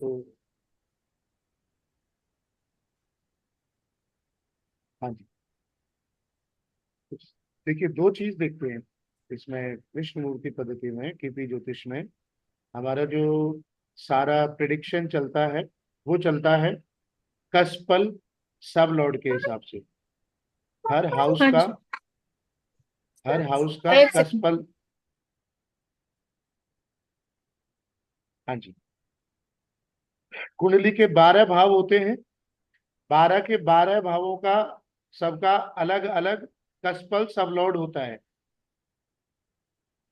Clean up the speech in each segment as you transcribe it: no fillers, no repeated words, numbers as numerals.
तो हाँ जी, तो देखिए दो चीज देखते हैं इसमें कृष्ण मूर्ति पद्धति में, केपी ज्योतिष में। हमारा जो सारा प्रिडिक्शन चलता है वो चलता है कस्पल सब लॉर्ड के हिसाब से। हर हाउस हाँ का, जी। हर हाउस का एक सेकंड। कस्पल। हाँ जी, कुंडली के 12 भाव होते हैं। 12 के 12 भावों का सबका अलग अलग कस्पल सब लॉर्ड होता है,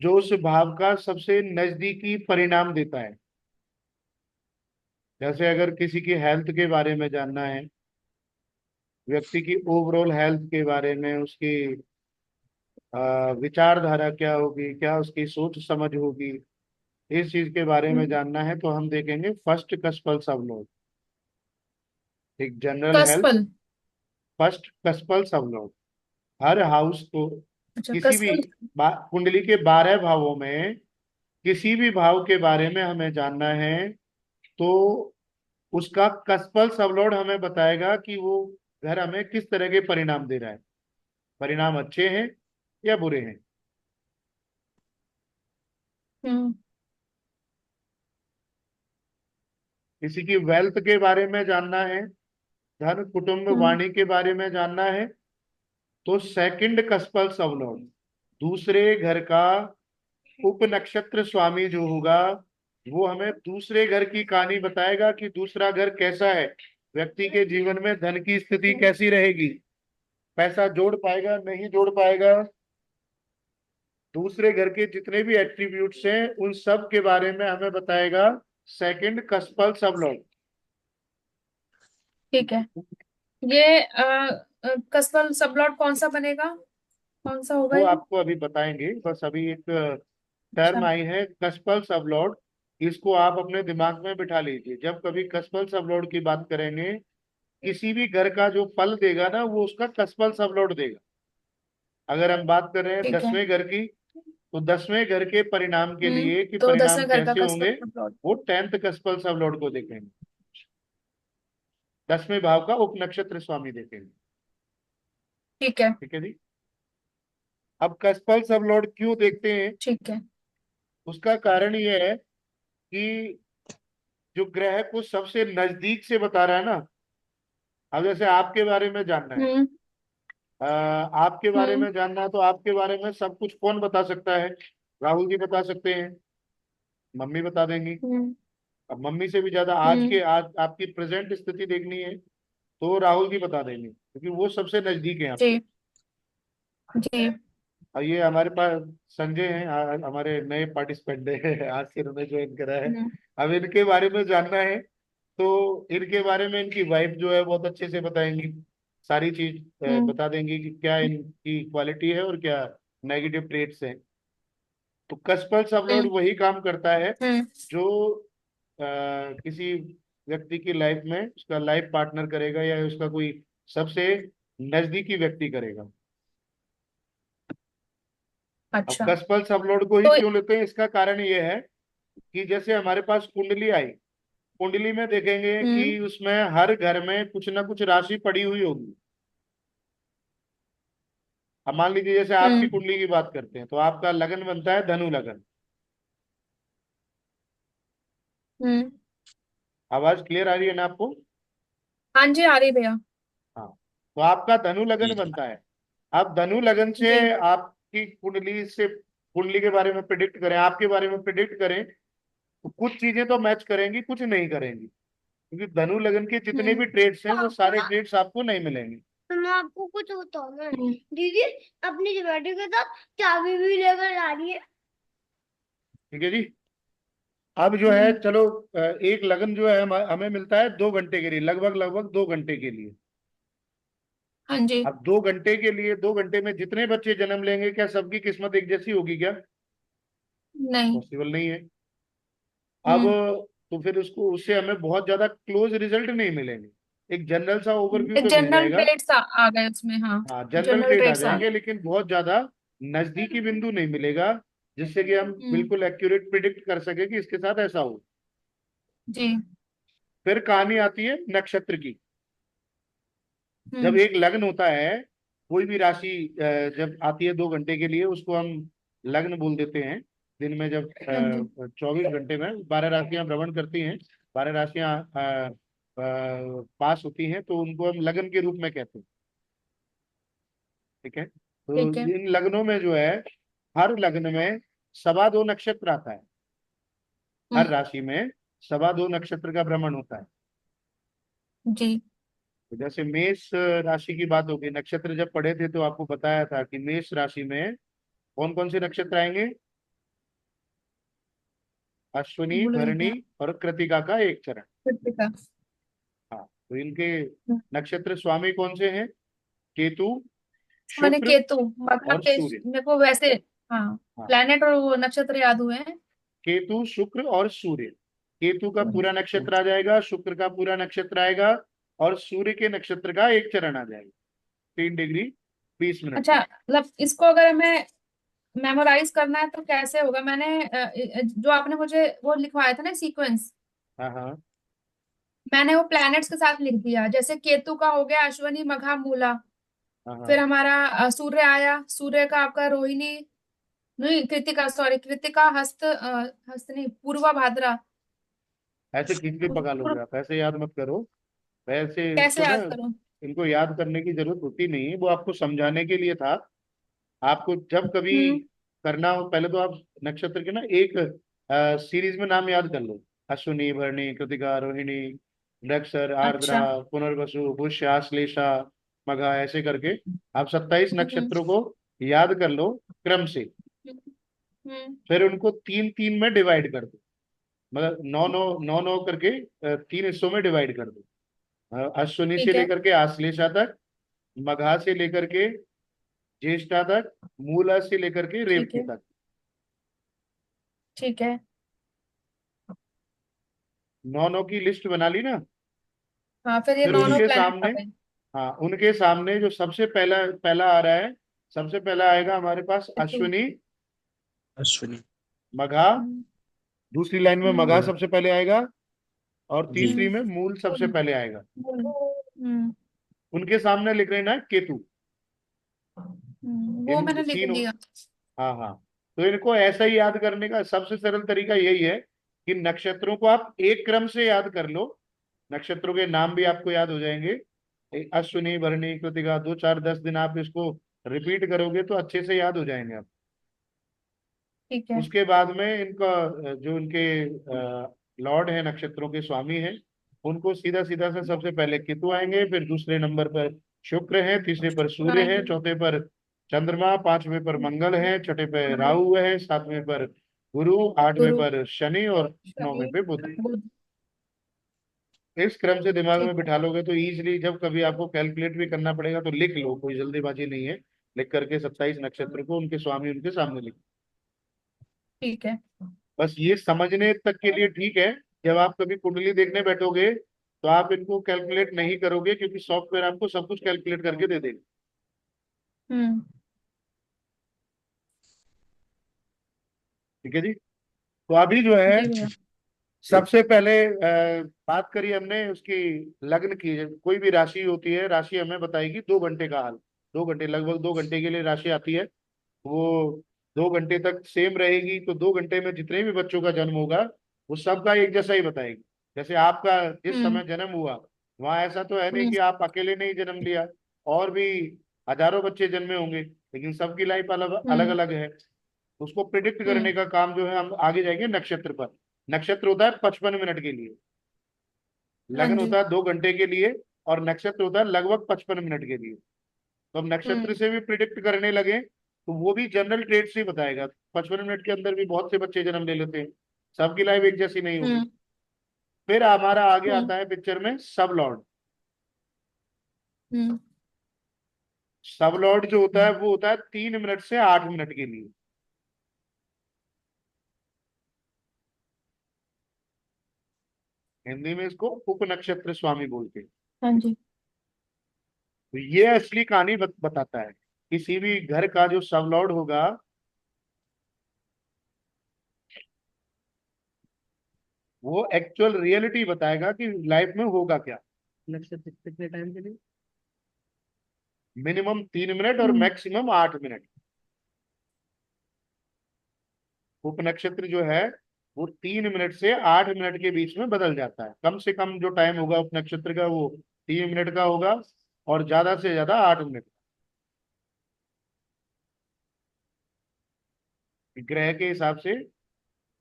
जो उस भाव का सबसे नजदीकी परिणाम देता है। जैसे अगर किसी की हेल्थ के बारे में जानना है, व्यक्ति की ओवरऑल हेल्थ के बारे में, उसकी विचारधारा क्या होगी, क्या उसकी सोच समझ होगी, इस चीज के बारे में जानना है तो हम देखेंगे फर्स्ट कस्पल सब लॉर्ड। एक general health, cuspal. First cuspal sub lord. हर हाउस को अच्छा, किसी भी कस्पल। कुंडली के 12 भावों में किसी भी भाव के बारे में हमें जानना है, तो उसका कस्पल सब लॉर्ड हमें बताएगा कि वो घर हमें किस तरह के परिणाम दे रहा है। परिणाम अच्छे हैं या बुरे हैं। हम्म। किसी की वेल्थ के बारे में जानना है, धन कुटुंब हम्म। वाणी के बारे में जानना है, तो सेकंड कस्पल सब लॉर्ड, दूसरे घर का उप नक्षत्र स्वामी जो होगा, वो हमें दूसरे घर की कहानी बताएगा कि दूसरा घर कैसा है, व्यक्ति के जीवन में धन की स्थिति कैसी रहेगी, पैसा जोड़ पाएगा नहीं जोड़ पाएगा। दूसरे घर के जितने भी एट्रीब्यूट्स हैं उन सब के बारे में हमें बताएगा सेकंड कस्पल सब लॉर्ड। ठीक है। ये कस्पल सबलॉट कौन सा बनेगा? कौन सा होगा वो ये? आपको अभी बताएंगे, बस अभी एक अच्छा। टर्म आई है कस्पल सब लॉर्ड। इसको आप अपने दिमाग में बिठा लीजिए, जब कभी कस्पल सब लॉर्ड की बात करेंगे, किसी भी घर का जो फल देगा ना वो उसका कस्पल सब लॉर्ड देगा। अगर हम बात कर रहे हैं ठीक है। 10वें घर की, तो 10वें घर के परिणाम के लिए कि तो परिणाम 10वें घर का कैसे कस्पल होंगे, सबलॉट। वो 10th कस्पल सब लॉर्ड को देखेंगे। 10वें भाव का उप नक्षत्र स्वामी देखेंगे। ठीक है। ठीक है जी। अब कस्पल सब लॉर्ड क्यों देखते हैं, ठीक है। उसका कारण ये है कि जो ग्रह को सबसे नजदीक से बता रहा है ना। अब जैसे आपके बारे में जानना है, हम्म। आपके बारे हम्म। में जानना है, तो आपके बारे में सब कुछ कौन बता सकता है? राहुल जी बता सकते हैं, मम्मी बता देंगी। हम्म। अब मम्मी से भी ज्यादा आज हम्म। के, आज आपकी प्रेजेंट स्थिति देखनी है तो राहुल जी बता देंगे, क्योंकि वो सबसे नजदीक है आपके। जी। जी। और ये हमारे पास संजय हैं, हमारे नए पार्टिसिपेंट है, आज से इन्होंने ज्वाइन करा है। हम्म। अब इनके बारे में जानना है तो इनके बारे में इनकी वाइफ जो है बहुत अच्छे से बताएंगी, सारी चीज हम्म। बता देंगी कि क्या इनकी क्वालिटी है और क्या नेगेटिव ट्रेट्स हैं। तो कस्पल सबलॉर्ड हम्म। वही काम करता है हम्म। जो किसी व्यक्ति की लाइफ में उसका लाइफ पार्टनर करेगा या उसका कोई सबसे नजदीकी व्यक्ति करेगा। अब अच्छा। कस्पल सबलॉर्ड को ही तो क्यों लेते हैं, इसका कारण ये है कि जैसे हमारे पास कुंडली आई, कुंडली में देखेंगे हम्म। कि उसमें हर घर में कुछ ना कुछ राशि पड़ी हुई होगी। अब मान लीजिए जैसे आपकी हम्म। कुंडली की बात करते हैं, तो आपका लगन बनता है धनु लगन। हम्म। आवाज क्लियर आ रही है ना आपको? हाँ जी, आ रही भैया। हाँ, तो आपका धनु लगन जी। बनता है। अब धनु लगन से जी। आपकी कुंडली से, कुंडली के बारे में प्रिडिक्ट करें, आपके बारे में प्रिडिक्ट करें, तो कुछ चीजें तो मैच करेंगी, कुछ नहीं करेंगी, क्योंकि धनु लगन के जितने हम्म। भी ट्रेड्स हैं वो सारे ट्रेड्स आपको नहीं मिलेंगे। तो मैं आपको कुछ बताऊंगा। दीदी अपनी ज्वेलरी के साथ चाबी भी लेकर आ रही है। ठीक है जी। अब जो है हम्म। चलो, एक लगन जो है हमें मिलता है 2 घंटे के लिए, लगभग लगभग 2 घंटे के लिए। हाँ जी। अब 2 घंटे के लिए, 2 घंटे में जितने बच्चे जन्म लेंगे, क्या सबकी किस्मत एक जैसी होगी क्या? नहीं। पॉसिबल नहीं है। अब हम्म। तो फिर उसको, उससे हमें बहुत ज्यादा क्लोज रिजल्ट नहीं मिलेंगे। एक जनरल सा ओवरव्यू एक तो मिल जनरल जाएगा। ट्रेड्स आ गए उसमें, हाँ। हाँ, जनरल जनरल ट्रेड आ ट्रेड्स आ जाएंगे, गए। लेकिन बहुत ज्यादा नजदीकी बिंदु नहीं मिलेगा जिससे कि हम हम्म। बिल्कुल एक्यूरेट प्रिडिक्ट कर सके कि इसके साथ ऐसा हो। जी। फिर कहानी आती है नक्षत्र की। जब हम्म। एक लग्न होता है, कोई भी राशि जब आती है 2 घंटे के लिए, उसको हम लग्न बोल देते हैं। दिन में जब हाँ जी। 24 घंटे में 12 राशियां भ्रमण करती हैं, 12 राशियां पास होती हैं, तो उनको हम लग्न के रूप में कहते हैं। ठीक है, तो ठीक है। इन लग्नों में जो है, हर लग्न में 2.25 नक्षत्र आता है। हर हम्म। राशि में 2.25 नक्षत्र का भ्रमण होता है। जी। तो जैसे मेष राशि की बात होगी, नक्षत्र जब पढ़े थे तो आपको बताया था कि मेष राशि में कौन कौन से नक्षत्र आएंगे। अश्विनी, भूल गई भरणी क्या? और कृतिका का एक चरण। कृतिका। हाँ, तो इनके हम्म। नक्षत्र स्वामी कौन से हैं? केतु, मैंने शुक्र केतु, मगर और के सूर्य। मेरे को वैसे, हाँ, हाँ, प्लेनेट और वो नक्षत्र याद हुए हैं। केतु, शुक्र और सूर्य। केतु का पूरा नक्षत्र आ जाएगा, शुक्र का पूरा नक्षत्र आएगा, और सूर्य के नक्षत्र का एक चरण आ जाएगा, 3 डिग्री 20 मिनट अच्छा, पर। मतलब इसको अगर हमें मेमोराइज करना है तो कैसे होगा? मैंने जो आपने मुझे वो लिखवाया था ना सीक्वेंस, हाँ हाँ मैंने वो प्लैनेट्स के साथ लिख दिया। जैसे केतु का हो गया अश्वनी मघा मूला, हाँ फिर हाँ। हमारा सूर्य आया, सूर्य का आपका रोहिणी, नहीं कृतिका, सॉरी कृतिका, हस्त नहीं, पूर्वा भाद्रा। ऐसे खींच के पका लोगे पूर्व, आप, ऐसे याद मत करो। वैसे कैसे इसको ना, याद करूं? इनको याद करने की जरूरत होती नहीं है, वो आपको समझाने के लिए था। आपको जब कभी हम्म। करना हो, पहले तो आप नक्षत्र के ना एक सीरीज में नाम याद कर लो। अश्विनी, भरणी, कृतिका, रोहिणी, मृगशर, आर्द्रा, अच्छा। पुनर्वसु, पुष्य, आश्लेषा, मघा, ऐसे करके आप 27 हम्म। नक्षत्रों को याद कर लो क्रम से। हम्म। फिर उनको 3 3 में डिवाइड कर दो, मतलब 9 9 9 9 करके 3 हिस्सों में डिवाइड कर दो। अश्विनी से ठीक है। लेकर के आश्लेषा तक, मघा से लेकर के ज्येष्ठा तक, मूला से लेकर के ठीक रेवती है। तक। ठीक है। 9 9 की लिस्ट बना ली ना। हाँ, फिर ये फिर नौ नौ उनके प्लैनेट आ सामने, गए। हाँ, उनके सामने जो सबसे पहला पहला आ रहा है, सबसे पहला आएगा हमारे पास केतु। अश्विनी, अश्विनी। मघा। हम्म। दूसरी लाइन में हम्म। मघा मूला। सबसे पहले आएगा, और जी। तीसरी में मूल सबसे हम्म। पहले आएगा। हम्म। उनके सामने लिख लेना है केतु। वो इन मैंने लिख तीनों, लिया। हाँ हाँ। तो इनको ऐसा ही याद करने का सबसे सरल तरीका यही है कि नक्षत्रों को आप एक क्रम से याद कर लो। नक्षत्रों के नाम भी आपको याद हो जाएंगे। अश्विनी, भरणी, कृतिका, 2 4 10 दिन आप इसको रिपीट करोगे तो अच्छे से याद हो जाएंगे आप। ठीक है। उसके बाद में इनका जो इनके लॉर्ड है, नक्षत्रों के स्वामी हैं, उनको सीधा सीधा से सबसे पहले केतु आएंगे, फिर दूसरे नंबर पर शुक्र है, तीसरे पर सूर्य है, आएंगे। चौथे पर चंद्रमा, पांचवें पर मंगल है, छठे पर राहु है, सातवें पर गुरु, आठवें गुरु, पर शनि, और शनि, नौवें पे बुध। बुध। इस क्रम से दिमाग ठीक में है। बिठा लोगे तो इजीली जब कभी आपको कैलकुलेट भी करना पड़ेगा तो लिख लो, कोई जल्दीबाजी नहीं है। लिख करके 27 नक्षत्र को, उनके स्वामी उनके सामने लिख। ठीक है। बस ये समझने तक के लिए ठीक है। जब आप कभी कुंडली देखने बैठोगे तो आप इनको कैलकुलेट नहीं करोगे, क्योंकि सॉफ्टवेयर आपको सब कुछ कैलकुलेट करके दे देगा। हम्म। ठीक है जी। तो अभी जो है, जी भैया। सबसे पहले बात करी हमने उसकी, लग्न की। कोई भी राशि होती है, राशि हमें बताएगी 2 घंटे का हाल। 2 घंटे, लगभग 2 घंटे के लिए राशि आती है। वो 2 घंटे तक सेम रहेगी, तो 2 घंटे में जितने भी बच्चों का जन्म होगा वो सबका एक जैसा ही बताएगी। जैसे आपका जिस हम्म। समय जन्म हुआ, वहां ऐसा तो है नहीं हम्म। कि आप अकेले ने ही जन्म लिया, और भी हजारों बच्चे जन्मे होंगे, लेकिन सबकी लाइफ अलग अलग हम्म। अलग है। उसको प्रिडिक्ट करने हम्म। का काम जो है, हम आगे जाएंगे नक्षत्र पर। नक्षत्र होता है 55 मिनट के लिए, हाँ लग्न जी। होता है 2 घंटे के लिए, और नक्षत्र होता है लगभग 55 मिनट के लिए। तो हम नक्षत्र हम्म। से भी प्रिडिक्ट करने लगे तो वो भी जनरल ट्रेड से ही बताएगा। 55 मिनट के अंदर भी बहुत से बच्चे जन्म ले लेते हैं, सबकी लाइफ एक जैसी नहीं होगी। हम्म। फिर हमारा आगे हम्म। आता है पिक्चर में सब लॉर्ड। हम्म। सब लॉर्ड जो होता है वो होता है 3 मिनट से 8 मिनट के लिए। हिंदी में इसको उप नक्षत्र स्वामी बोलते हैं। हाँ जी। तो ये असली कहानी बताता है। किसी भी घर का जो सब लॉर्ड होगा, वो एक्चुअल रियलिटी बताएगा कि लाइफ में होगा क्या। नक्षत्र कितने टाइम के लिए? मिनिमम 3 मिनट और मैक्सिमम 8 मिनट। उपनक्षत्र जो है वो 3 मिनट से 8 मिनट के बीच में बदल जाता है। कम से कम जो टाइम होगा उपनक्षत्र का वो 3 मिनट का होगा, और ज्यादा से ज्यादा 8 मिनट। ग्रह के हिसाब से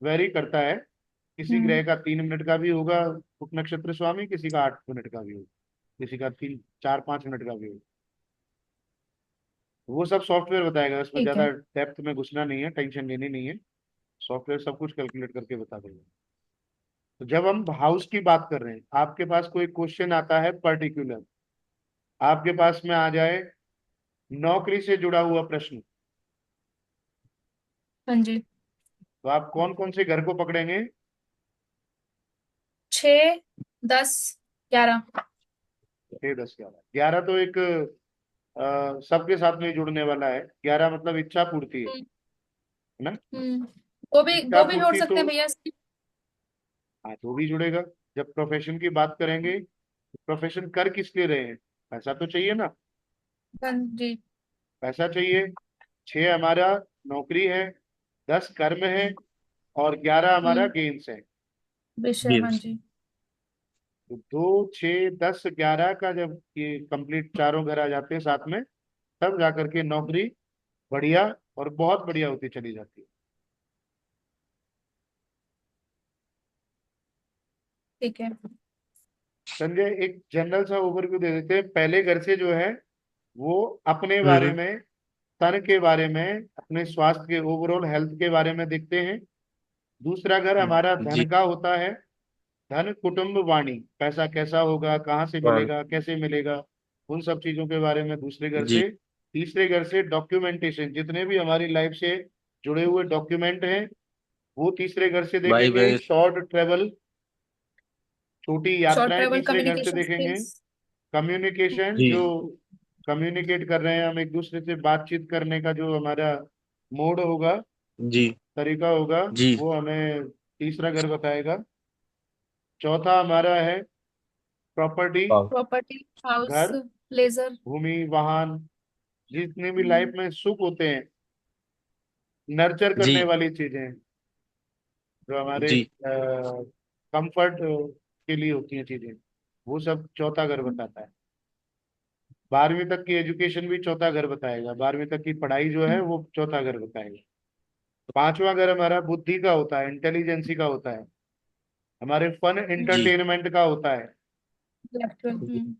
वेरी करता है। किसी ग्रह का 3 मिनट का भी होगा उपनक्षत्र स्वामी, किसी का 8 मिनट का भी होगा, किसी का 3 4 5 मिनट का भी होगा। वो सब सॉफ्टवेयर बताएगा, इसमें ठीक ज्यादा है। डेप्थ में घुसना नहीं है, टेंशन लेनी नहीं है। सॉफ्टवेयर सब कुछ कैलकुलेट करके बता देगा। तो जब हम हाउस की बात कर रहे हैं, आपके पास कोई क्वेश्चन आता है पर्टिकुलर, आपके पास में आ जाए नौकरी से जुड़ा हुआ प्रश्न, हाँ जी। तो आप कौन कौन से घर को पकड़ेंगे? 6, 10, 11। 6 10 11 11 तो एक सबके साथ में जुड़ने वाला है। 11 मतलब इच्छा पूर्ति है हम्म। ना? हम्म। वो भी इच्छा वो भी जोड़ पूर्ति सकते तो, हैं भैया इसमें। हाँ तो भी जुड़ेगा। जब प्रोफेशन की बात करेंगे, प्रोफेशन कर किस लिए रहे हैं? पैसा तो चाहिए ना। हाँ जी। पैसा चाहिए। 6 हमारा नौकरी है, 10 कर्म है, और 11 हमारा हम्म। गेम्स है। विषय, हाँ गेम्स। जी। तो 2 6 10 11 का जब ये कंप्लीट चारों घर आ जाते हैं साथ में, तब जाकर के नौकरी बढ़िया और बहुत बढ़िया होती चली जाती है। ठीक है। संजय एक जनरल सा ओवरव्यू दे देते हैं। पहले घर से जो है वो अपने बारे हम्म। में, तन के बारे में, अपने स्वास्थ्य के ओवरऑल हेल्थ के बारे में देखते हैं। दूसरा घर हमारा धन जी। का होता है। धन कुटुंब वाणी, पैसा कैसा होगा, कहाँ से वन। मिलेगा, कैसे मिलेगा, उन सब चीजों के बारे में दूसरे घर जी। से। तीसरे घर से डॉक्यूमेंटेशन, जितने भी हमारी लाइफ से जुड़े हुए डॉक्यूमेंट हैं वो तीसरे घर से भाई देखेंगे। बहन। शॉर्ट ट्रेवल, छोटी शॉर्ट यात्राएं ट्रेवल, तीसरे घर से कम्युनिकेशन देखेंगे। स्किल्स। कम्युनिकेशन, जी। जो कम्युनिकेट कर रहे हैं हम एक दूसरे से, बातचीत करने का जो हमारा मोड होगा, जी। तरीका होगा, जी। वो हमें तीसरा घर बताएगा। चौथा हमारा है प्रॉपर्टी, वाह। प्रॉपर्टी, हाउस, घर, लेजर। भूमि, वाहन, जितने भी लाइफ में सुख होते हैं, नर्चर जी। करने वाली चीजें, जो हमारे जी। कंफर्ट के लिए होती हैं चीजें, वो सब चौथा घर बताता है। 12वीं तक की एजुकेशन भी चौथा घर बताएगा। 12वीं तक की पढ़ाई जो है वो चौथा घर बताएगा। पांचवा घर हमारा बुद्धि का होता है, इंटेलिजेंसी का होता है, हमारे फन जी। एंटरटेनमेंट का होता है, इंटेलेक्चुअल।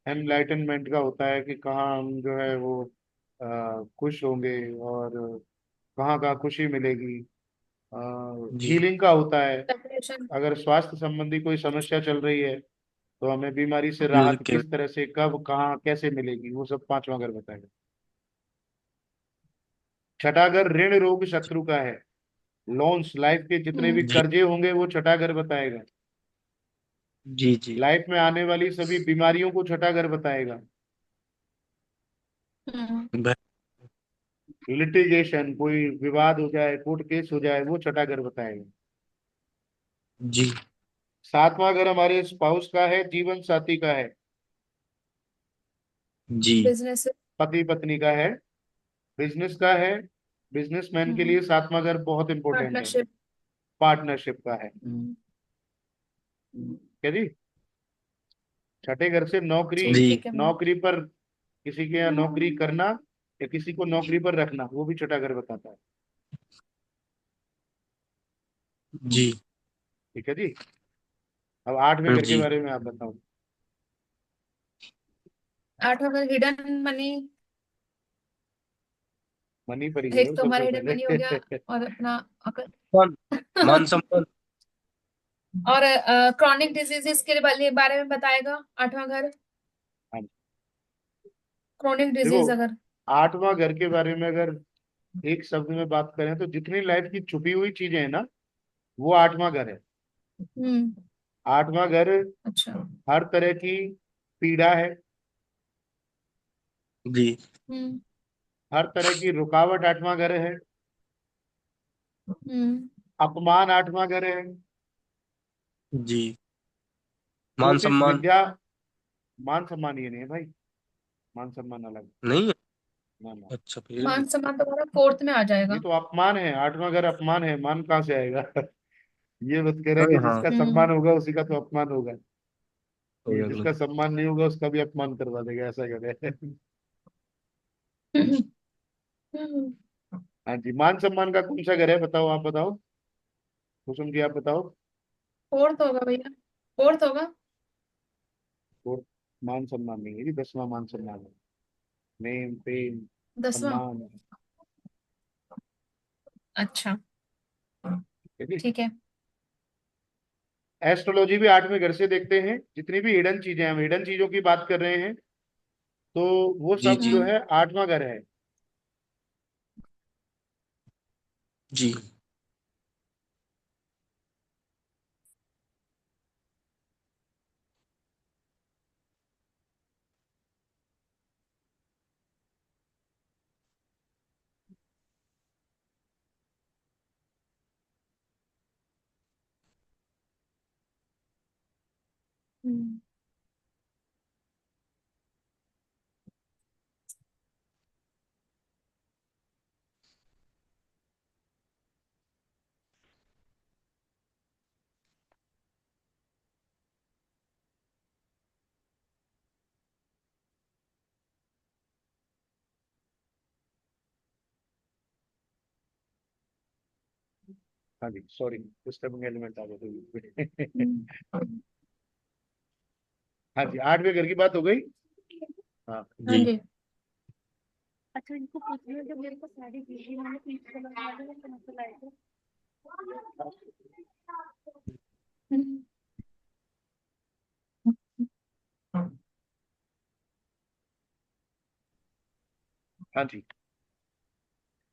एनलाइटनमेंट का होता है कि कहाँ हम जो है वो खुश होंगे, और कहाँ कहाँ खुशी मिलेगी। जी। हीलिंग का होता है, डेफिनेशन। अगर स्वास्थ्य संबंधी कोई समस्या चल रही है तो हमें बीमारी से राहत म्यूजिक के। किस तरह से, कब, कहाँ, कैसे मिलेगी, वो सब पांचवा घर बताएगा। छठा घर ऋण रोग शत्रु का है। लोन्स, लाइफ के जितने भी जी। कर्जे होंगे वो छठा घर बताएगा। जी। जी। लाइफ में आने वाली सभी बीमारियों को छठा घर बताएगा। भाई। लिटिगेशन, कोई विवाद हो जाए, कोर्ट केस हो जाए, वो छठा घर बताएगा। जी। सातवां घर हमारे स्पाउस का है, जीवन साथी का है, जी। बिजनेस। पति पत्नी का है, बिजनेस का है। बिजनेसमैन के लिए सातवां घर बहुत इंपॉर्टेंट है। पार्टनरशिप। पार्टनरशिप का है। क्या जी? छठे घर से नौकरी, ठीक, जी। ठीक है भैया। नौकरी पर, किसी के यहाँ नौकरी करना या किसी को नौकरी पर रखना, वो भी छठा घर बताता है। जी। ठीक है जी। अब आठवें घर के जी। बारे में आप बताओ। आठवां घर हिडन मनी। मनी पर ही एक है तो हमारा सबसे हिडन मनी हो गया, पहले। और अपना मान मान सम्मान। और क्रॉनिक डिजीजेस के बारे में बताएगा आठवां घर। हाँ, क्रॉनिक देखो डिजीज अगर। आठवां घर के बारे में अगर एक शब्द में बात करें तो जितनी लाइफ की छुपी हुई चीजें हैं ना, वो आठवां घर है। हम्म। आठवां घर अच्छा। हर तरह की पीड़ा है, जी। हर तरह की रुकावट आठवां घर है। हम्म। अपमान आठवां घर है। जी। मान ज्योतिष सम्मान। विद्या, मान सम्मान ये नहीं है भाई, मान सम्मान अलग। नहीं है। ना ना, अच्छा, फिर मान भी। सम्मान तुम्हारा फोर्थ में आ ये जाएगा। तो अपमान है, आठवां घर अपमान है, मान कहाँ से आएगा। ये मत कह रहे अरे कि हाँ, जिसका हम्म। सम्मान होगा उसी का तो अपमान होगा। हो ये गया जिसका गलत। सम्मान नहीं होगा उसका भी अपमान करवा देगा, ऐसा करे। हम्म। हाँ जी, मान सम्मान का कौन सा घर है बताओ, आप बताओ, कुसुम जी आप बताओ। फोर्थ होगा भैया, फोर्थ होगा। और मान सम्मान नहीं है जी, 10वां मान सम्मान है। नेम फेम 10वां। सम्मान। अच्छा, ठीक है। ठीक है। एस्ट्रोलॉजी भी 8वें घर से देखते हैं, जितनी भी हिडन चीजें हैं, हम हिडन चीजों की बात कर रहे हैं, तो वो जी सब जी जो हम्म। है 8वां घर है। जी। हम्म। हाँ जी सॉरी, डिस्टर्बिंग एलिमेंट आ गए थे बीच में। हम्म। हाँ जी, 8वें घर की बात हो गई। हाँ हाँ जी जी। अच्छा इनको पूछना जब मेरे को साड़ी दी थी मैंने पीच कलर वाले में कहाँ से लाए थे। हम्म। हाँ जी,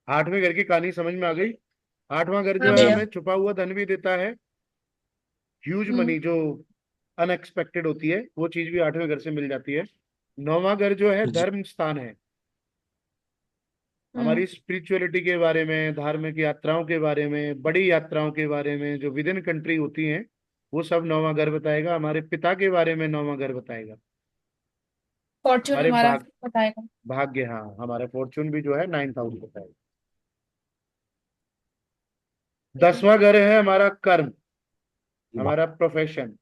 8वें घर की कहानी समझ में आ गई। 8वां घर हाँ जो है जी। भैया। हमें छुपा हुआ धन भी देता है, ह्यूज हम्म। मनी जो अनएक्सपेक्टेड होती है वो चीज भी 8वें घर से मिल जाती है। 9वां घर जो है जी धर्म स्थान है, हम्म। हमारी स्पिरिचुअलिटी के बारे में, धार्मिक यात्राओं के बारे में, बड़ी यात्राओं के बारे में जो विद इन कंट्री होती हैं, वो सब 9वां घर बताएगा। हमारे पिता के बारे में 9वां घर बताएगा। फॉर्च्यून हमारे हमारा बताएगा। भाग्य, हाँ हमारा फॉर्चून भी जो है 9th हाउस बताएगा। ठीक है। 10वां घर है हमारा कर्म, वाह। हमारा प्रोफेशन।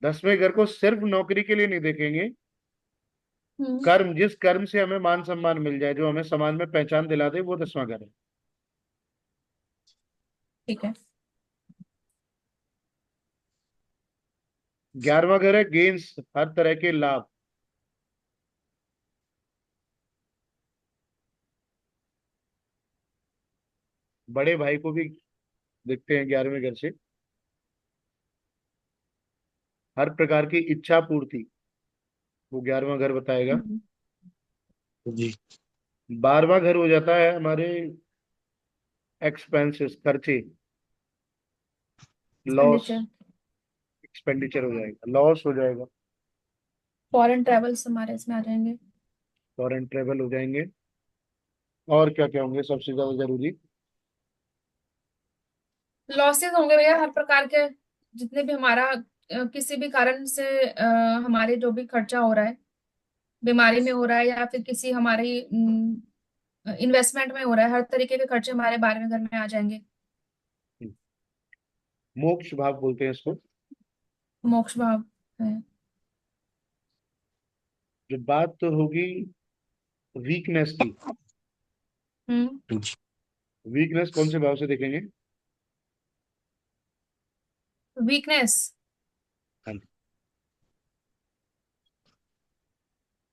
10वें घर को सिर्फ नौकरी के लिए नहीं देखेंगे, हम्म। कर्म, जिस कर्म से हमें मान सम्मान मिल जाए, जो हमें समाज में पहचान दिला दे, वो 10वां घर है। ठीक है। 11वां घर है गेन्स, हर तरह के लाभ। बड़े भाई को भी देखते हैं 11वें घर से, हर प्रकार की इच्छा पूर्ति, वो 11वां घर बताएगा। हम्म। जी 12वां घर हो जाता है हमारे एक्सपेंसेस, खर्चे, लॉस, एक्सपेंडिचर। एक्सपेंडिचर हो जाएगा, लॉस हो जाएगा। फॉरेन ट्रेवल्स हमारे इसमें आ जाएंगे। फॉरेन ट्रेवल हो जाएंगे। और क्या क्या होंगे सबसे ज्यादा जरूरी। लॉसेस होंगे भैया हर प्रकार के, जितने भी हमारा किसी भी कारण से हमारे जो भी खर्चा हो रहा है, बीमारी में हो रहा है या फिर किसी हमारी इन्वेस्टमेंट में हो रहा है, हर तरीके के खर्चे हमारे 12वें घर में आ जाएंगे। मोक्ष भाव बोलते हैं इसको। मोक्ष भाव है। जो बात तो होगी वीकनेस की, हम्म। जी। वीकनेस कौन से भाव से देखेंगे। वीकनेस। हाँ जी,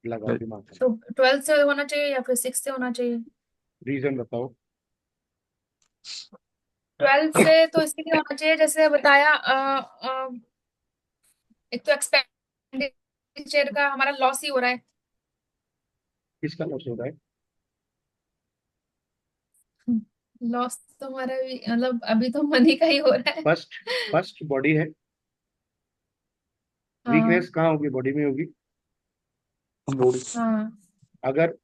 लगाओ दिमाग का। तो 12th से होना चाहिए या फिर 6 से होना चाहिए। रीजन बताओ। 12th से तो इसलिए होना चाहिए, जैसे बताया एक तो एक्सपेंडिचर का हमारा लॉस ही हो रहा है। किसका लॉस हो रहा है। लॉस तो हमारा भी मतलब अभी तो मनी का ही हो रहा है। फर्स्ट, फर्स्ट बॉडी है, हाँ। वीकनेस कहाँ होगी, बॉडी में होगी। बॉडी। हाँ। अगर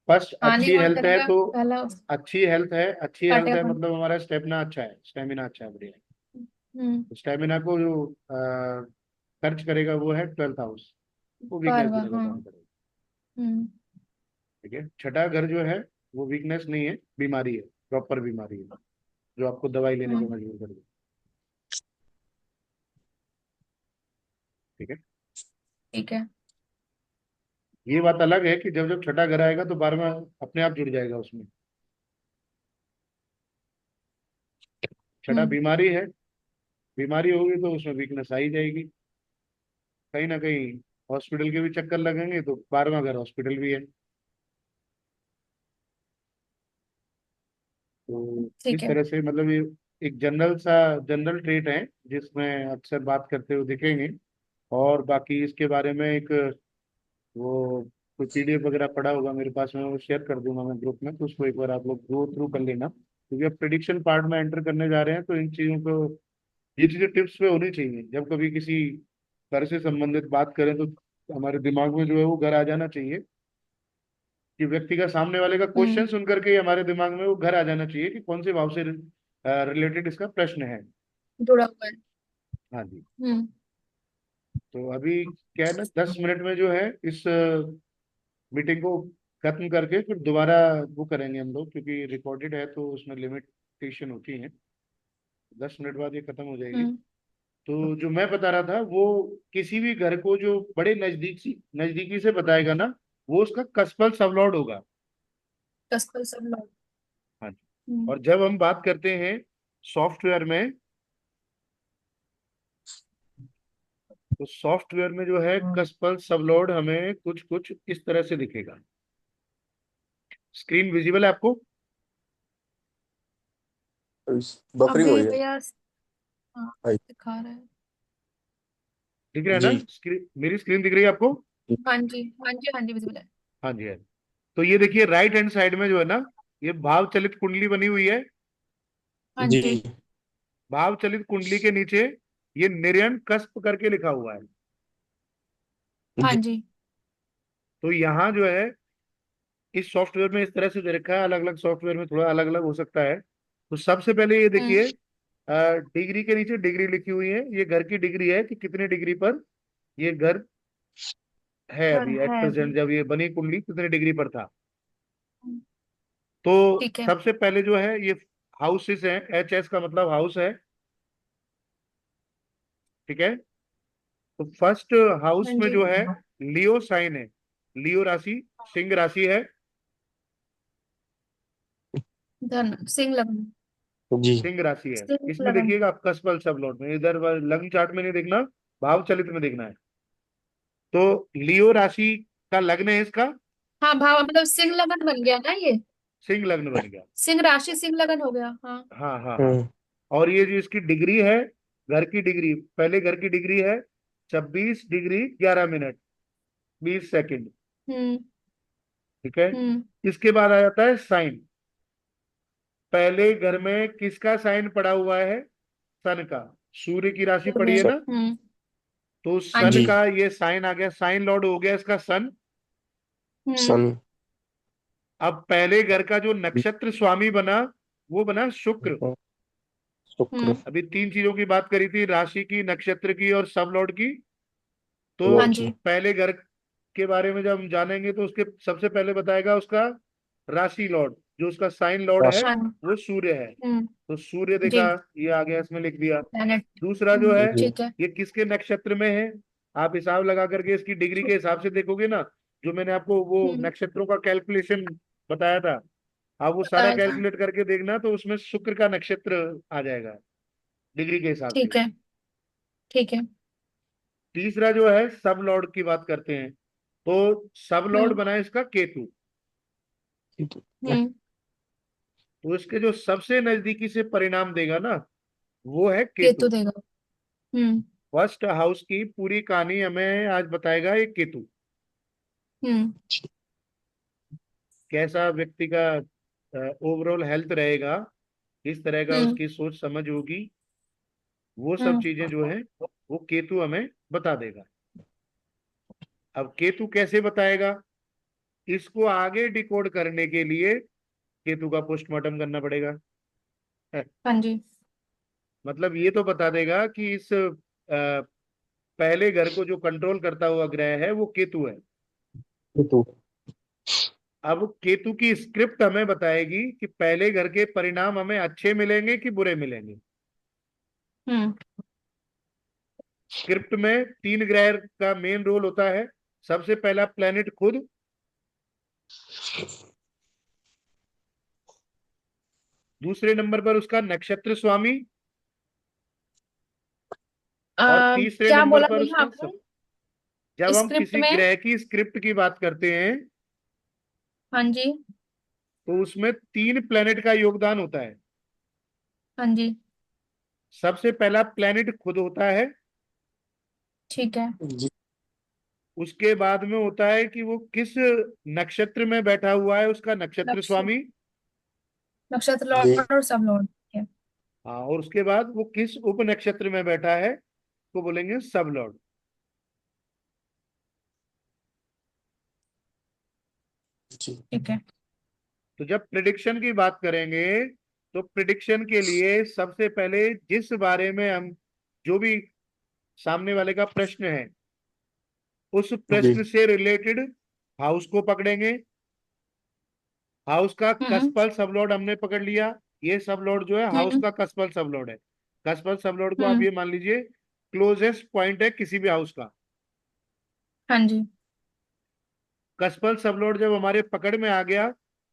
फर्स्ट पानी अच्छी ऑन हेल्थ है करेगा तो पहला, अच्छी हेल्थ काटेगा है फोन। मतलब हमारा स्टेमिना अच्छा है, स्टेमिना अच्छा है, बढ़िया हम्म। है। स्टेमिना को जो खर्च करेगा वो है 12th हाउस, वो वीकनेस बारवा, देने का हाँ। काम करेगा। हम्म। ठीक है, छठा घर जो है वो वीकनेस नहीं है, बीमारी है, प्रॉपर बीमारी है जो आपको दवाई लेने पे हम्म। मजबूर कर दे। ठीक है, ठीक है। ये बात अलग है कि जब जब छठा घर आएगा तो 12वां अपने आप जुड़ जाएगा उसमें। छठा हम्म। बीमारी है, बीमारी होगी तो उसमें वीकनेस आ ही जाएगी, कहीं ना कहीं हॉस्पिटल के भी चक्कर लगेंगे, तो 12वां घर हॉस्पिटल भी है। तो ठीक इस है। तरह से मतलब ये एक जनरल ट्रेट है जिसमें अक्सर बात करते हुए दिखेंगे। और बाकी इसके बारे में एक वो कोई पीडीएफ वगैरह पड़ा होगा मेरे पास में, वो शेयर कर दूंगा मैं ग्रुप में, तो उसको एक बार आप लोग गो थ्रू कर लेना, क्योंकि अब प्रिडिक्शन पार्ट में एंटर करने जा रहे हैं तो इन चीजों को, ये चीजें टिप्स पे होनी चाहिए। जब कभी किसी घर से संबंधित बात करें तो हमारे दिमाग में जो है वो घर आ जाना चाहिए, कि व्यक्ति का सामने वाले का हम्म। क्वेश्चन सुन करके ही हमारे दिमाग में वो घर आ जाना चाहिए कि कौन से भाव से रिलेटेड इसका प्रश्न है। जुड़ा हुआ है। हाँ जी। हम्म। तो अभी क्या है ना, 10 मिनट में जो है इस मीटिंग को खत्म करके फिर दोबारा वो करेंगे हम लोग, क्योंकि रिकॉर्डेड है तो उसमें लिमिटेशन होती है। 10 मिनट बाद ये खत्म हो जाएगी। हम्म। तो जो मैं बता रहा था वो, किसी भी घर को जो बड़े नजदीकी से बताएगा ना, वो उसका कस्पल सबलॉर्ड होगा। कस्टमर सब लोग। हाँ जी। हम्म। और जब हम बात करते हैं सॉफ्टवेयर में, तो सॉफ्टवेयर में जो है कस्पल सबलॉर्ड हमें कुछ कुछ इस तरह से दिखेगा। स्क्रीन विजिबल है आपको? बफरिंग हो अभी रही है। भैया, हाँ, हाय। दिखा रहा है। दिख रहा है ना जी। स्क्रीन? मेरी स्क्रीन दिख रही है आपको? हाँ जी, हाँ जी, हाँ जी, विजिबल है। हाँ जी, है। तो ये देखिए राइट हैंड साइड में जो है ना, ये भाव चलित कुंडली बनी हुई है। हाँ जी। जी। भाव चलित कुंडली के नीचे ये निर्यण कस्प करके लिखा हुआ है। हाँ जी। जी। तो यहाँ जो है इस सॉफ्टवेयर में इस तरह से दे रखा है, अलग अलग सॉफ्टवेयर में थोड़ा अलग अलग हो सकता है। तो सबसे पहले ये हम्म। देखिए, डिग्री के नीचे डिग्री लिखी हुई है, ये घर की डिग्री है कि कितने डिग्री पर ये घर है घर अभी एट है प्रेजेंट, अभी। जब ये बनी कुंडली कितने डिग्री पर था। हम्म। तो ठीक है। सबसे पहले जो है ये हाउसेस है, एच एस का मतलब हाउस है। ठीक है, तो फर्स्ट हाउस हाँ में जी। जो है लियो साइन है, लियो राशि, सिंह राशि है। धन सिंह लगन। जी। सिंह राशि है। सिंह इसमें लगन। देखिएगा आप कस्पल सब लॉट में, इधर लग्न चार्ट में नहीं देखना, भाव चलित में देखना है। तो लियो राशि का लग्न है इसका, हाँ, भाव मतलब सिंह लगन बन गया ना ये। सिंह लग्न बन गया। सिंह राशि सिंह लगन हो गया, हाँ। हाँ हाँ हाँ। हम्म। और ये जो इसकी डिग्री है, घर की डिग्री, पहले घर की डिग्री है 26 डिग्री 11 मिनट 20 सेकंड। हम्म। ठीक है, हम्म। इसके बाद आ जाता है साइन। पहले घर में किसका साइन पड़ा हुआ है? सन का। सूर्य की राशि घर पड़ी में। है ना, हम्म। तो हाँ सन जी। जी। का ये साइन आ गया, साइन लॉर्ड हो गया इसका सन। हम्म। सन। अब पहले घर का जो नक्षत्र स्वामी बना वो बना शुक्र। शुक्र। हम्म। अभी तीन चीजों की बात करी थी, राशि की, नक्षत्र की और सब लॉर्ड की। हाँ तो लॉर्ड जी। की। पहले घर के बारे में जब हम जानेंगे तो उसके सबसे पहले बताएगा उसका राशि लॉर्ड, जो उसका साइन लॉर्ड है राशि। सन। वो सूर्य है। हम्म। तो सूर्य जी। देखा, ये आ गया, इसमें लिख दिया। प्लैनेट। दूसरा जो है, जी। ठीक है। ये किसके नक्षत्र में है? आप हिसाब लगा करके इसकी डिग्री के हिसाब से देखोगे ना, जो मैंने आपको वो हम्म। नक्षत्रों का कैलकुलेशन बताया था, आप वो सारा बताया था। कैलकुलेट करके देखना, तो उसमें शुक्र का नक्षत्र आ जाएगा डिग्री के हिसाब से। ठीक है। ठीक है। तीसरा जो है सब लॉर्ड की बात करते हैं, तो सब लॉर्ड हम्म। बना है इसका केतु। हम्म। तो इसके जो सबसे नजदीकी से परिणाम देगा ना, वो है केतु केतु। देगा। हम्म। फर्स्ट हाउस की पूरी कहानी हमें आज बताएगा ये केतु। हम्म। कैसा व्यक्ति का ओवरऑल हेल्थ रहेगा, किस तरह का हम्म। उसकी सोच समझ होगी, वो सब हम्म। चीजें जो है वो केतु हमें बता देगा। अब केतु कैसे बताएगा? इसको आगे डिकोड करने के लिए केतु का पोस्टमार्टम करना पड़ेगा। है। हाँ जी। मतलब ये तो बता देगा कि इस पहले घर को जो कंट्रोल करता हुआ ग्रह है वो केतु है। केतु। अब केतु की स्क्रिप्ट हमें बताएगी कि पहले घर के परिणाम हमें अच्छे मिलेंगे कि बुरे मिलेंगे। हम्म। स्क्रिप्ट में 3 ग्रह का मेन रोल होता है। सबसे पहला प्लेनेट खुद, दूसरे नंबर पर उसका नक्षत्र स्वामी, और तीसरे क्या नंबर बोला पर भैया उसका आपने? जब हम स्क्रिप्ट किसी में? ग्रह की स्क्रिप्ट की बात करते हैं हाँ जी। तो उसमें 3 प्लेनेट का योगदान होता है। हाँ जी। सबसे पहला प्लेनेट खुद होता है। ठीक है। जी। उसके बाद में होता है कि वो किस नक्षत्र में बैठा हुआ है, उसका नक्षत्र नक्ष स्वामी। नक्षत्र जी। लॉर्ड और सब लॉर्ड। ठीक है। हाँ, और उसके बाद वो किस उप नक्षत्र में बैठा है तो बोलेंगे सब लॉर्ड। जी। ठीक है। तो जब प्रिडिक्शन की बात करेंगे तो प्रिडिक्शन के लिए सबसे पहले जिस बारे में हम, जो भी सामने वाले का प्रश्न है, उस जी। प्रश्न से रिलेटेड हाउस को पकड़ेंगे। हाउस का हम्म। कस्पल सबलॉर्ड हमने पकड़ लिया। ये सबलॉर्ड जो है हाउस हम्म। का कस्पल सबलॉर्ड है। कस्पल सबलॉर्ड को आप हम्म। ये मान लीजिए क्लोजेस्ट पॉइंट है किसी भी हाउस का। हाँ जी। कस्पल सबलॉर्ड जब हमारे पकड़ में आ गया,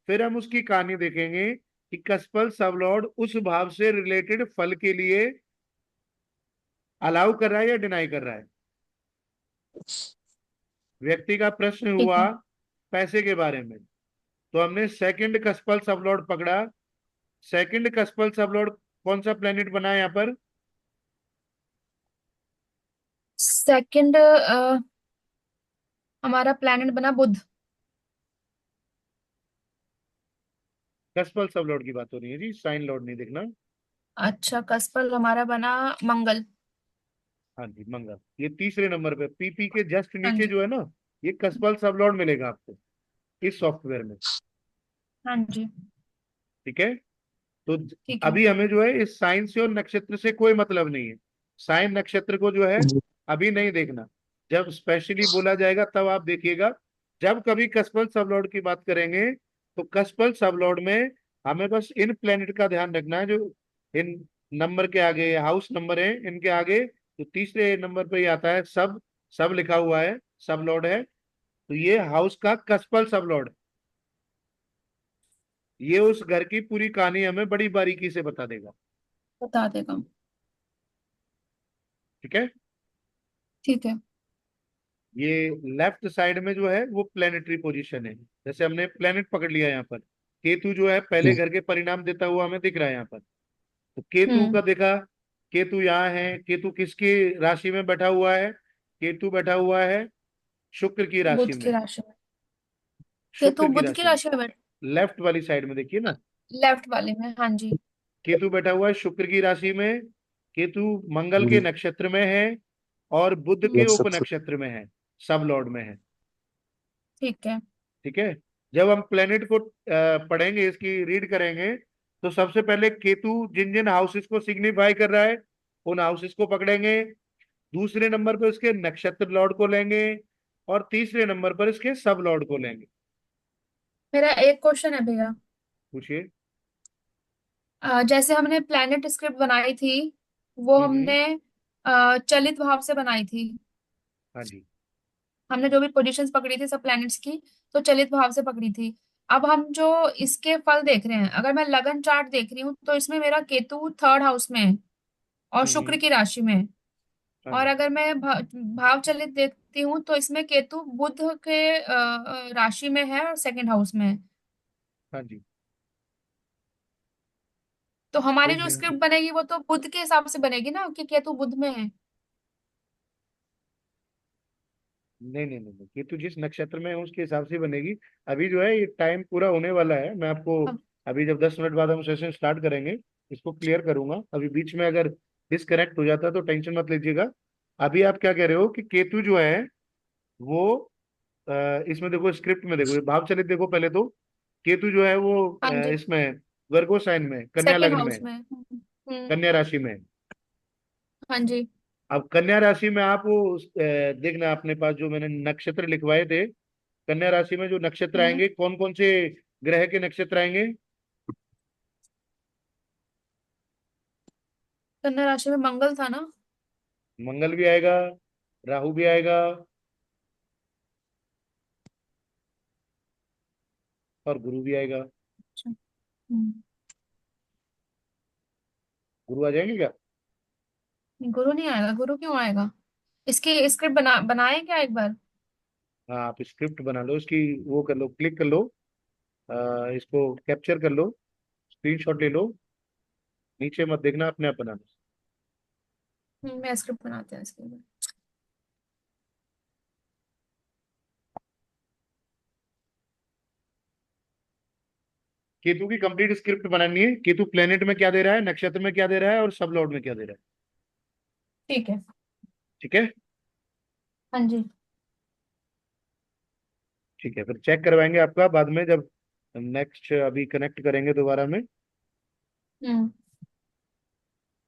फिर हम उसकी कहानी देखेंगे कि कस्पल सबलॉर्ड उस भाव से रिलेटेड फल के लिए अलाउ कर रहा है या डिनाई कर रहा है। व्यक्ति का प्रश्न ठीक हुआ है। पैसे के बारे में, तो हमने सेकंड कस्पल सबलॉर्ड पकड़ा। सेकंड कस्पल सबलॉर्ड कौन सा प्लेनेट बना है यहाँ पर? सेकंड हमारा प्लेनेट बना बुध। कस्पल सबलॉर्ड की बात हो रही है जी, साइन लॉर्ड नहीं देखना। अच्छा, कस्पल हमारा बना मंगल। हाँ जी, मंगल। ये तीसरे नंबर पे पीपी के जस्ट हाँ नीचे जी। जो है ना, ये कस्पल सबलॉर्ड मिलेगा आपको इस सॉफ्टवेयर में। हाँ जी। ठीक है। तो ठीक है। अभी हमें जो है इस साइन से और नक्षत्र से कोई मतलब नहीं है। साइन नक्षत्र को जो है जी। अभी नहीं देखना। जब स्पेशली बोला जाएगा तब आप देखिएगा। जब कभी कस्पल सबलॉर्ड की बात करेंगे तो कस्पल सबलॉर्ड में हमें बस इन प्लेनेट का ध्यान रखना है जो इन नंबर के आगे हाउस नंबर है, इनके आगे तो तीसरे नंबर पे ही आता है सब। सब लिखा हुआ है, सब लॉर्ड है, तो ये हाउस का कस्पल सब लॉर्ड। ये उस घर की पूरी कहानी हमें बड़ी बारीकी से बता देगा। बता देगा। ठीक है। ठीक है। ये लेफ्ट साइड में जो है वो प्लेनेटरी पोजीशन है। जैसे हमने प्लेनेट पकड़ लिया यहाँ पर, केतु जो है पहले जी। घर के परिणाम देता हुआ हमें दिख रहा है यहाँ पर। तो केतु हम्म। का देखा, केतु यहाँ है। केतु किसकी राशि में बैठा हुआ है? केतु बैठा हुआ है शुक्र की राशि बुध की में। राशि में। केतु शुक्र की बुध की राशि में राशि में बैठ। लेफ्ट वाली साइड में देखिए ना। लेफ्ट वाले में, हाँ जी। केतु बैठा हुआ है शुक्र की राशि में। केतु मंगल के जी। नक्षत्र में है और बुध के उप नक्षत्र। नक्षत्र में है, सब लॉर्ड में है। ठीक है। ठीक है। जब हम प्लेनेट को पढ़ेंगे, इसकी रीड करेंगे, तो सबसे पहले केतु जिन जिन हाउसेस को सिग्निफाई कर रहा है उन हाउसेस को पकड़ेंगे। दूसरे नंबर पर उसके नक्षत्र लॉर्ड को लेंगे और तीसरे नंबर पर इसके सब लॉर्ड को लेंगे। मेरा एक क्वेश्चन है भैया। पूछिए। जैसे हमने प्लेनेट स्क्रिप्ट बनाई थी, वो हम्म। हमने चलित भाव से बनाई थी। हाँ जी। हमने जो भी पोजीशंस पकड़ी थी सब प्लैनेट्स की, तो चलित भाव से पकड़ी थी। अब हम जो इसके फल देख रहे हैं, अगर मैं लगन चार्ट देख रही हूँ तो इसमें मेरा केतु थर्ड हाउस में है और शुक्र हम्म। की राशि में है। हाँ और जी। अगर मैं भाव चलित देखती हूँ तो इसमें केतु बुध के राशि में है और सेकंड हाउस में है। हाँ जी। तो तो हमारी जो स्क्रिप्ट बनेगी वो तो बुध के हिसाब से बनेगी ना, कि केतु बुध में है। नहीं नहीं नहीं नहीं, केतु जिस नक्षत्र में है उसके हिसाब से बनेगी। अभी जो है ये टाइम पूरा होने वाला है, मैं आपको अब अभी जब 10 मिनट बाद हम सेशन स्टार्ट करेंगे इसको क्लियर करूंगा। अभी बीच में अगर डिस्कनेक्ट हो जाता है तो टेंशन मत लीजिएगा। अभी आप क्या कह रहे हो कि केतु जो है वो इसमें देखो, स्क्रिप्ट में देखो, ये भाव चलित देखो पहले तो। केतु जो है वो हाँ जी, इसमें वर्गो साइन में, कन्या सेकंड लग्न हाउस में, में। कन्या राशि में। हाँ जी। अब कन्या राशि में आप वो देखना, अपने पास जो मैंने नक्षत्र लिखवाए थे, कन्या राशि में जो नक्षत्र हम्म आएंगे, कौन कौन से ग्रह के नक्षत्र आएंगे? कन्या राशि में मंगल था ना? मंगल भी आएगा, राहु भी आएगा, और गुरु भी आएगा। अच्छा। हम्म। गुरु आ जाएंगे क्या? गुरु नहीं आएगा, गुरु क्यों आएगा? इसकी स्क्रिप्ट बनाए क्या एक बार? हाँ, आप स्क्रिप्ट बना लो इसकी, वो कर लो, क्लिक कर लो, इसको कैप्चर कर लो, स्क्रीनशॉट ले लो, नीचे मत देखना, अपने आप बना लो। मैं स्क्रिप्ट बनाते हैं इसके लिए। केतु की कंप्लीट स्क्रिप्ट बनानी है। केतु प्लेनेट में क्या दे रहा है, नक्षत्र में क्या दे रहा है, और सब लॉर्ड में क्या दे रहा है। ठीक है। ठीक है। हाँ जी। ठीक है, फिर चेक करवाएंगे आपका बाद में, जब नेक्स्ट अभी कनेक्ट करेंगे दोबारा में।